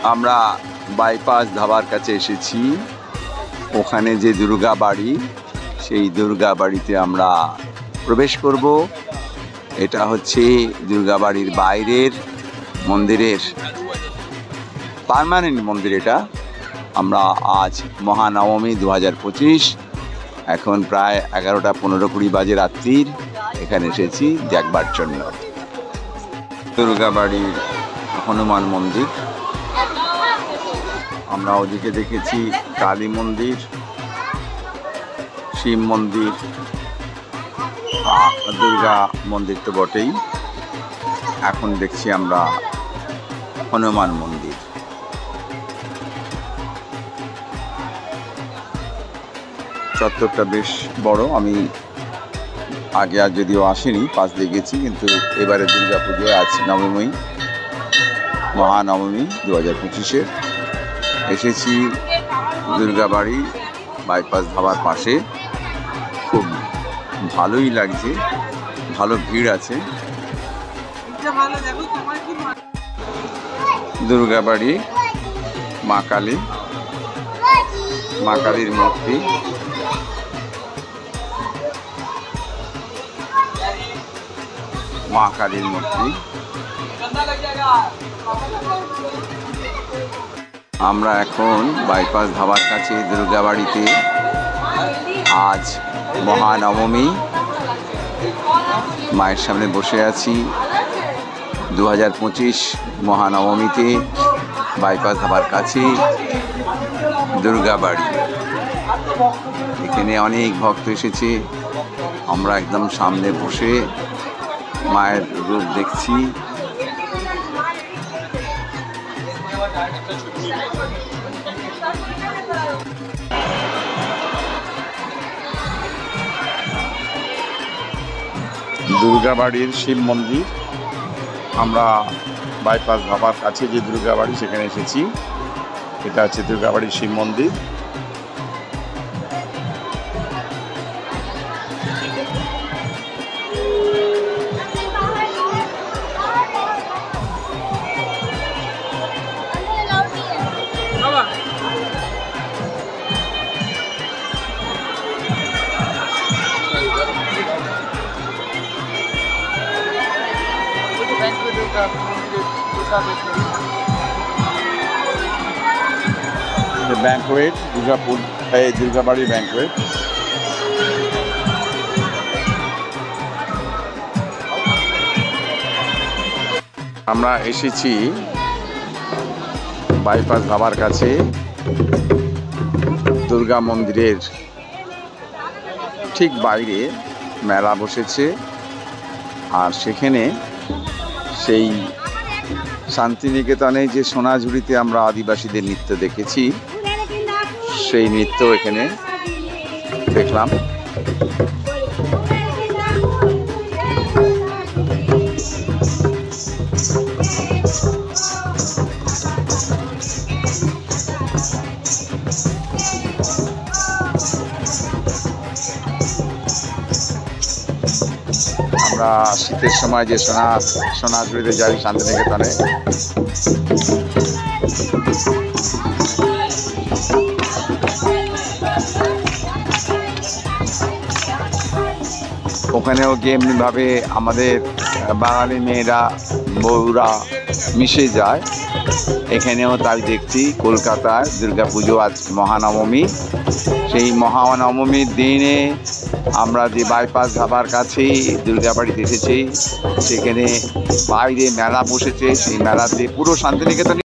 আমরা বাইপাস ধাবার কাছে এসেছি। ওখানে যে দুর্গা বাড়ি, সেই দুর্গা বাড়িতে আমরা প্রবেশ করব। এটা হচ্ছে দুর্গা বাড়ির বাইরের মন্দিরের পার্মানেন্ট মন্দির। এটা আমরা আজ মহানবমী 2025, এখন প্রায় 11টা 15-20 বাজে রাত্রির, এখানে এসেছি দেখবার জন্য। দুর্গা বাড়ির হনুমান মন্দির, আমরা ওদিকে দেখেছি কালী মন্দির, শিব মন্দির, দুর্গা মন্দির তো বটেই। এখন দেখছি আমরা হনুমান মন্দির। চত্বরটা বেশ বড়। আমি আগে আর যদিও আসিনি, পাশ দিয়ে গেছি, কিন্তু এবারে দুর্গা পুজোয় আজ নবমী, মহানবমী 2025-এর এসেছি দুর্গা বাড়ি বাইপাস ধাবার পাশে। খুব ভালোই লাগছে, ভালো ভিড় আছে। দুর্গা বাড়ি মা কালী, মা কালীর মূর্তি। মা কালীর মূর্তি। আমরা এখন বাইপাস ধাবার কাছে দুর্গা বাড়িতে। আজ মহানবমী, মায়ের সামনে বসে আছি। 2025 মহানবমীতে বাইপাস ধাবার কাছে দুর্গা বাড়ি। এখানে অনেক ভক্ত এসেছে। আমরা একদম সামনে বসে মায়ের রূপ দেখছি। দুর্গা বাড়ির শিব মন্দির। আমরা বাইপাস ধাবার কাছে যে দুর্গা বাড়ি, সেখানে এসেছি। এটা হচ্ছে দুর্গা বাড়ির শিব মন্দির। ব্যাংকোয়েট, দুর্গাপুর দুর্গা বাড়ির ব্যাংকোয়েট। আমরা এসেছি বাইপাস ধাবার কাছে দুর্গা মন্দিরের ঠিক বাইরে মেলা বসেছে। আর সেখানে সেই শান্তিনিকেতনে যে সোনাঝুরিতে আমরা আদিবাসীদের নৃত্য দেখেছি, সেই নৃত্য এখানে দেখলাম। আমরা শীতের সময় যে সোনাঝুরিতে যাই শান্তিনিকেতনে, ওখানেও কি এমনিভাবে আমাদের বাঙালি মেয়েরা বউরা মিশে যায়। এখানেও তাই দেখছি কলকাতায় দুর্গাপুজো আজ মহানবমী। সেই মহানবমীর দিনে আমরা যে বাইপাস ধাবার কাছেই দুর্গা বাড়িতে এসেছি, সেখানে বাইরে মেলা বসেছে। সেই মেলাতে পুরো শান্তিনিকেতন